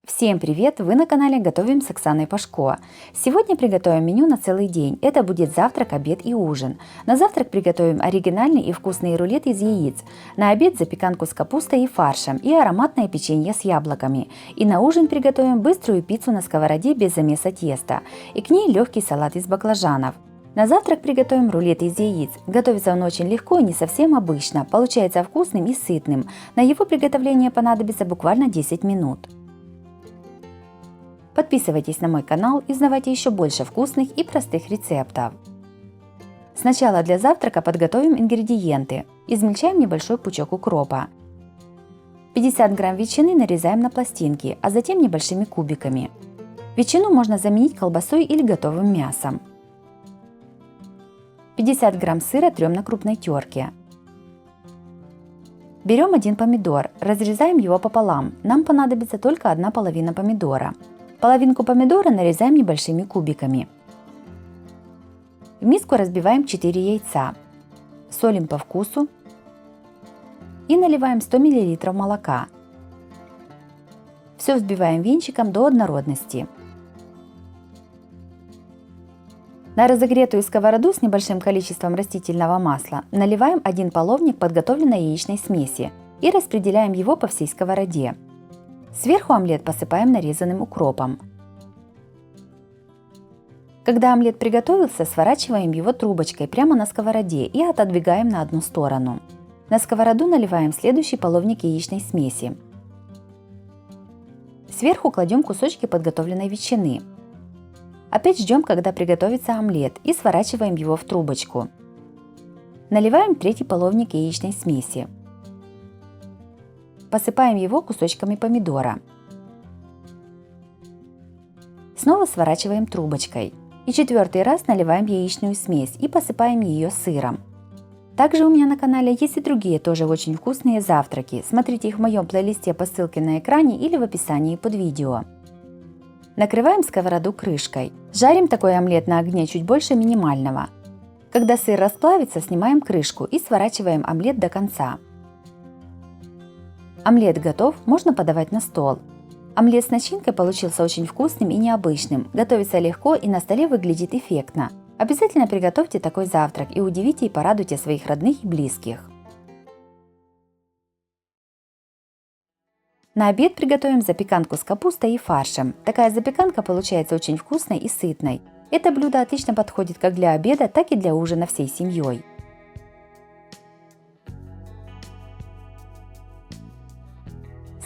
Всем привет! Вы на канале Готовим с Оксаной Пашко. Сегодня приготовим меню на целый день. Это будет завтрак, обед и ужин. На завтрак приготовим оригинальный и вкусный рулет из яиц. На обед запеканку с капустой и фаршем и ароматное печенье с яблоками. И на ужин приготовим быструю пиццу на сковороде без замеса теста. И к ней легкий салат из баклажанов. На завтрак приготовим рулет из яиц. Готовится он очень легко и не совсем обычно. Получается вкусным и сытным. На его приготовление понадобится буквально 10 минут. Подписывайтесь на мой канал и узнавайте еще больше вкусных и простых рецептов. Сначала для завтрака подготовим ингредиенты. Измельчаем небольшой пучок укропа. 50 грамм ветчины нарезаем на пластинки, а затем небольшими кубиками. Ветчину можно заменить колбасой или готовым мясом. 50 грамм сыра трем на крупной терке. Берем один помидор, разрезаем его пополам. Нам понадобится только одна половина помидора. Половинку помидора нарезаем небольшими кубиками. В миску разбиваем 4 яйца. Солим по вкусу и наливаем 100 мл молока. Все взбиваем венчиком до однородности. На разогретую сковороду с небольшим количеством растительного масла наливаем 1 половник подготовленной яичной смеси и распределяем его по всей сковороде. Сверху омлет посыпаем нарезанным укропом. Когда омлет приготовился, сворачиваем его трубочкой прямо на сковороде и отодвигаем на одну сторону. На сковороду наливаем следующий половник яичной смеси. Сверху кладем кусочки подготовленной ветчины. Опять ждем, когда приготовится омлет, и сворачиваем его в трубочку. Наливаем третий половник яичной смеси. Посыпаем его кусочками помидора. Снова сворачиваем трубочкой. И четвертый раз наливаем яичную смесь и посыпаем ее сыром. Также у меня на канале есть и другие тоже очень вкусные завтраки. Смотрите их в моем плейлисте по ссылке на экране или в описании под видео. Накрываем сковороду крышкой. Жарим такой омлет на огне чуть больше минимального. Когда сыр расплавится, снимаем крышку и сворачиваем омлет до конца. Омлет готов, можно подавать на стол. Омлет с начинкой получился очень вкусным и необычным. Готовится легко и на столе выглядит эффектно. Обязательно приготовьте такой завтрак и удивите и порадуйте своих родных и близких. На обед приготовим запеканку с капустой и фаршем. Такая запеканка получается очень вкусной и сытной. Это блюдо отлично подходит как для обеда, так и для ужина всей семьей.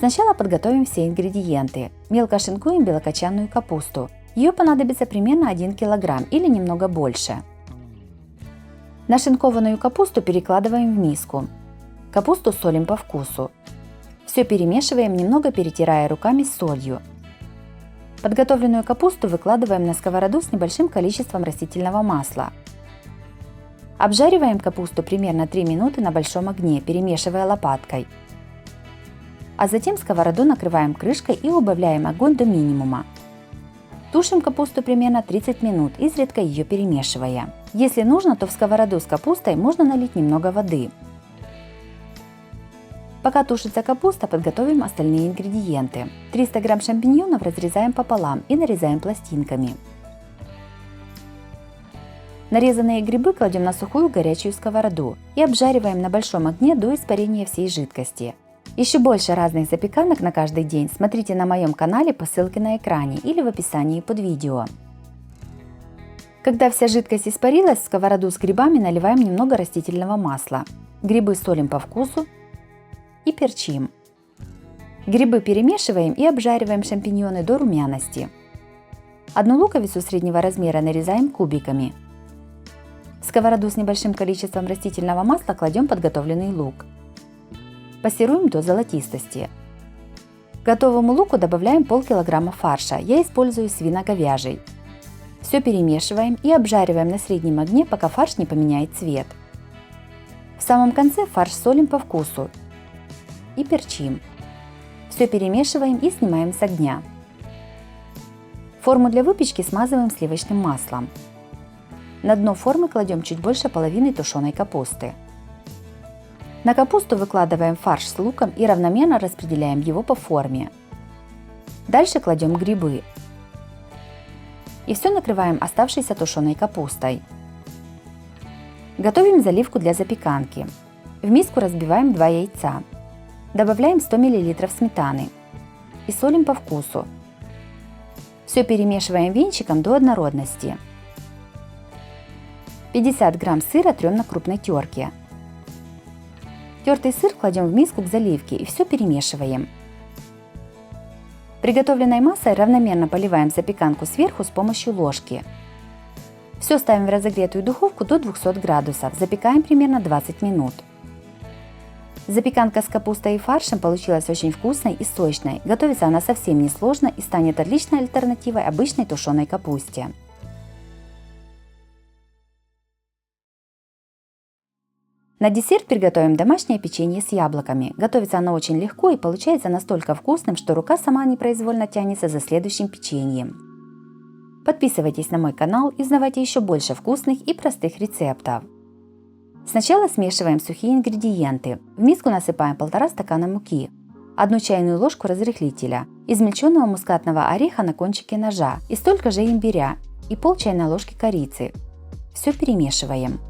Сначала подготовим все ингредиенты. Мелко шинкуем белокочанную капусту. Ее понадобится примерно 1 кг или немного больше. Нашинкованную капусту перекладываем в миску. Капусту солим по вкусу. Все перемешиваем, немного перетирая руками с солью. Подготовленную капусту выкладываем на сковороду с небольшим количеством растительного масла. Обжариваем капусту примерно 3 минуты на большом огне, перемешивая лопаткой. А затем сковороду накрываем крышкой и убавляем огонь до минимума. Тушим капусту примерно 30 минут, изредка ее перемешивая. Если нужно, то в сковороду с капустой можно налить немного воды. Пока тушится капуста, подготовим остальные ингредиенты. 300 грамм шампиньонов разрезаем пополам и нарезаем пластинками. Нарезанные грибы кладем на сухую горячую сковороду и обжариваем на большом огне до испарения всей жидкости. Еще больше разных запеканок на каждый день смотрите на моем канале по ссылке на экране или в описании под видео. Когда вся жидкость испарилась, в сковороду с грибами наливаем немного растительного масла. Грибы солим по вкусу и перчим. Грибы перемешиваем и обжариваем шампиньоны до румяности. Одну луковицу среднего размера нарезаем кубиками. В сковороду с небольшим количеством растительного масла кладем подготовленный лук. Пассируем до золотистости. К готовому луку добавляем полкилограмма фарша, я использую свино-говяжий. Все перемешиваем и обжариваем на среднем огне, пока фарш не поменяет цвет. В самом конце фарш солим по вкусу и перчим. Все перемешиваем и снимаем с огня. Форму для выпечки смазываем сливочным маслом. На дно формы кладем чуть больше половины тушеной капусты. На капусту выкладываем фарш с луком и равномерно распределяем его по форме. Дальше кладем грибы. И все накрываем оставшейся тушеной капустой. Готовим заливку для запеканки. В миску разбиваем 2 яйца. Добавляем 100 мл сметаны. И солим по вкусу. Все перемешиваем венчиком до однородности. 50 грамм сыра трем на крупной терке. Тертый сыр кладем в миску к заливке и все перемешиваем. Приготовленной массой равномерно поливаем запеканку сверху с помощью ложки. Все ставим в разогретую духовку до 200 градусов, запекаем примерно 20 минут. Запеканка с капустой и фаршем получилась очень вкусной и сочной. Готовится она совсем несложно и станет отличной альтернативой обычной тушеной капусте. На десерт приготовим домашнее печенье с яблоками. Готовится оно очень легко и получается настолько вкусным, что рука сама непроизвольно тянется за следующим печеньем. Подписывайтесь на мой канал и узнавайте еще больше вкусных и простых рецептов. Сначала смешиваем сухие ингредиенты. В миску насыпаем 1,5 стакана муки, 1 чайную ложку разрыхлителя, измельченного мускатного ореха на кончике ножа и столько же имбиря и пол чайной ложки корицы. Все перемешиваем.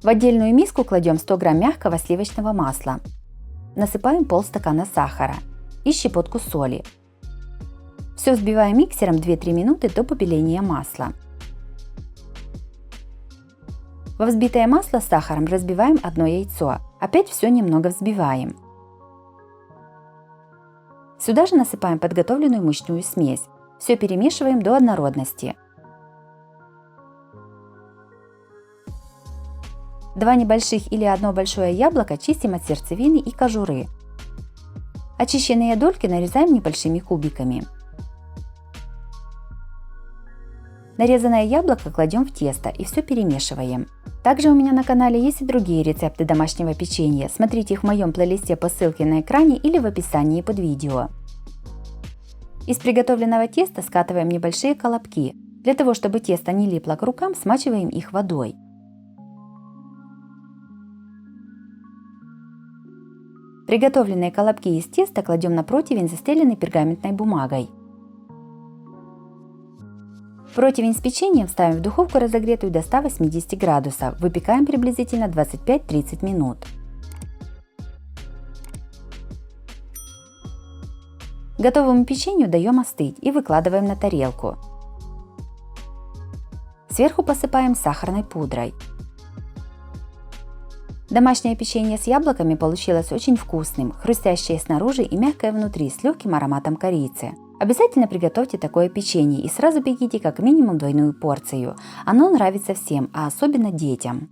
В отдельную миску кладем 100 грамм мягкого сливочного масла. Насыпаем полстакана сахара и щепотку соли. Все взбиваем миксером 2-3 минуты до побеления масла. Во взбитое масло с сахаром разбиваем 1 яйцо. Опять все немного взбиваем. Сюда же насыпаем подготовленную мучную смесь. Все перемешиваем до однородности. 2 небольших или 1 большое яблоко чистим от сердцевины и кожуры. Очищенные дольки нарезаем небольшими кубиками. Нарезанное яблоко кладем в тесто и все перемешиваем. Также у меня на канале есть и другие рецепты домашнего печенья. Смотрите их в моем плейлисте по ссылке на экране или в описании под видео. Из приготовленного теста скатываем небольшие колобки. Для того, чтобы тесто не липло к рукам, смачиваем их водой. Приготовленные колобки из теста кладем на противень, застеленный пергаментной бумагой. Противень с печеньем ставим в духовку, разогретую до 180 градусов. Выпекаем приблизительно 25-30 минут. Готовому печенью даем остыть и выкладываем на тарелку. Сверху посыпаем сахарной пудрой. Домашнее печенье с яблоками получилось очень вкусным, хрустящее снаружи и мягкое внутри с легким ароматом корицы. Обязательно приготовьте такое печенье и сразу бегите как минимум 2 порцию. Оно нравится всем, а особенно детям.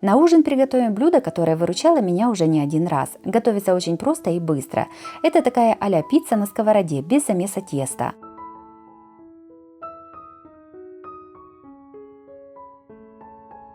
На ужин приготовим блюдо, которое выручало меня уже не один раз. Готовится очень просто и быстро. Это такая а-ля пицца на сковороде, без замеса теста.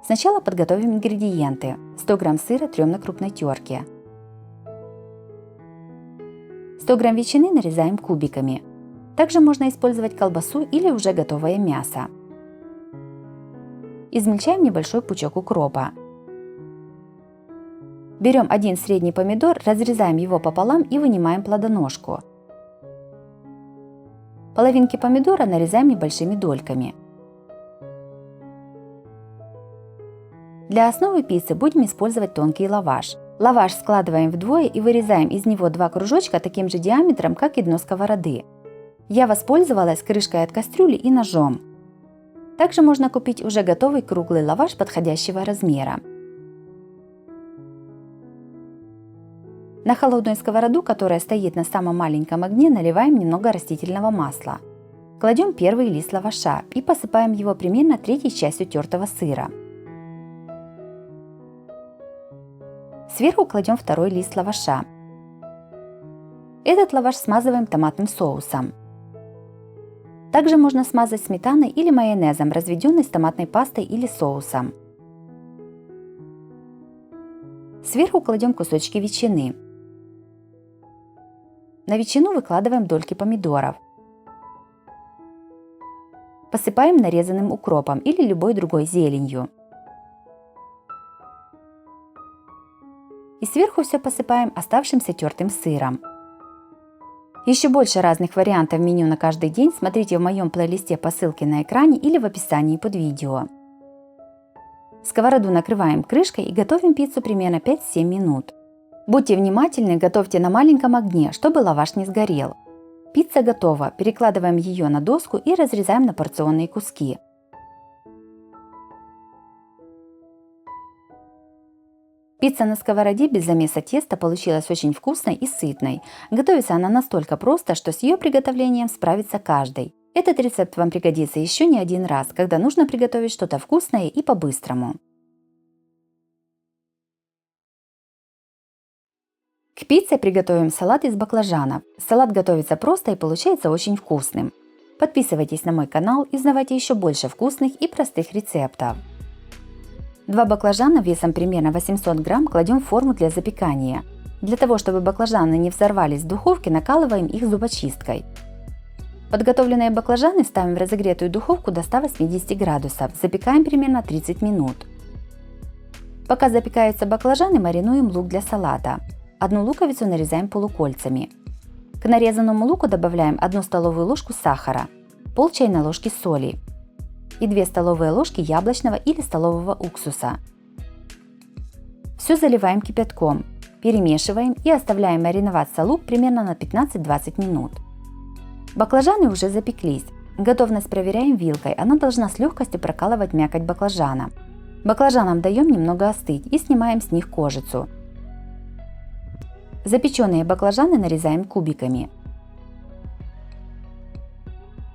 Сначала подготовим ингредиенты. 100 грамм сыра трем на крупной терке. 100 грамм ветчины нарезаем кубиками. Также можно использовать колбасу или уже готовое мясо. Измельчаем небольшой пучок укропа. Берем 1 средний помидор, разрезаем его пополам и вынимаем плодоножку. Половинки помидора нарезаем небольшими дольками. Для основы пиццы будем использовать тонкий лаваш. Лаваш складываем вдвое и вырезаем из него 2 кружочка таким же диаметром, как и дно сковороды. Я воспользовалась крышкой от кастрюли и ножом. Также можно купить уже готовый круглый лаваш подходящего размера. На холодную сковороду, которая стоит на самом маленьком огне, наливаем немного растительного масла. Кладем первый лист лаваша и посыпаем его примерно 1/3 частью тертого сыра. Сверху кладем 2 лист лаваша. Этот лаваш смазываем томатным соусом. Также можно смазать сметаной или майонезом, разведенный с томатной пастой или соусом. Сверху кладем кусочки ветчины. На ветчину выкладываем дольки помидоров. Посыпаем нарезанным укропом или любой другой зеленью. И сверху все посыпаем оставшимся тертым сыром. Еще больше разных вариантов меню на каждый день смотрите в моем плейлисте по ссылке на экране или в описании под видео. Сковороду накрываем крышкой и готовим пиццу примерно 5-7 минут. Будьте внимательны, готовьте на маленьком огне, чтобы лаваш не сгорел. Пицца готова, перекладываем ее на доску и разрезаем на порционные куски. Пицца на сковороде без замеса теста получилась очень вкусной и сытной. Готовится она настолько просто, что с ее приготовлением справится каждый. Этот рецепт вам пригодится еще не один раз, когда нужно приготовить что-то вкусное и по-быстрому. К пицце приготовим салат из баклажанов. Салат готовится просто и получается очень вкусным. Подписывайтесь на мой канал и узнавайте еще больше вкусных и простых рецептов. 2 баклажана весом примерно 800 грамм кладем в форму для запекания. Для того, чтобы баклажаны не взорвались в духовке, накалываем их зубочисткой. Подготовленные баклажаны ставим в разогретую духовку до 180 градусов. Запекаем примерно 30 минут. Пока запекаются баклажаны, маринуем лук для салата. 1 луковицу нарезаем полукольцами. К нарезанному луку добавляем 1 столовую ложку сахара, пол чайной ложки соли и 2 столовые ложки яблочного или столового уксуса. Все заливаем кипятком, перемешиваем и оставляем мариноваться лук примерно на 15-20 минут. Баклажаны уже запеклись. Готовность проверяем вилкой, она должна с легкостью прокалывать мякоть баклажана. Баклажанам даем немного остыть и снимаем с них кожицу. Запеченные баклажаны нарезаем кубиками.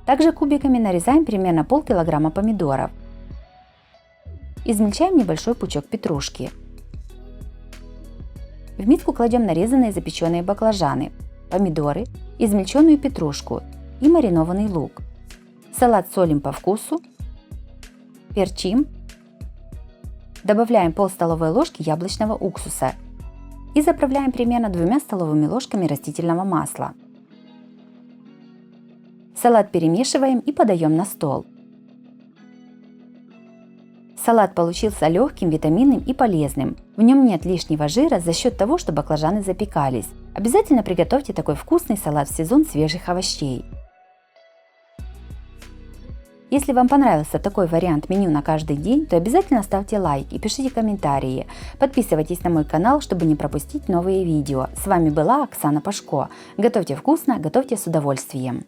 Также кубиками нарезаем примерно полкилограмма помидоров. Измельчаем небольшой пучок петрушки. В миску кладем нарезанные запеченные баклажаны, помидоры, измельченную петрушку и маринованный лук. Салат солим по вкусу, перчим, добавляем пол столовой ложки яблочного уксуса и заправляем примерно 2 столовыми ложками растительного масла. Салат перемешиваем и подаем на стол. Салат получился легким, витаминным и полезным. В нем нет лишнего жира за счет того, что баклажаны запекались. Обязательно приготовьте такой вкусный салат в сезон свежих овощей. Если вам понравился такой вариант меню на каждый день, то обязательно ставьте лайк и пишите комментарии. Подписывайтесь на мой канал, чтобы не пропустить новые видео. С вами была Оксана Пашко. Готовьте вкусно, готовьте с удовольствием.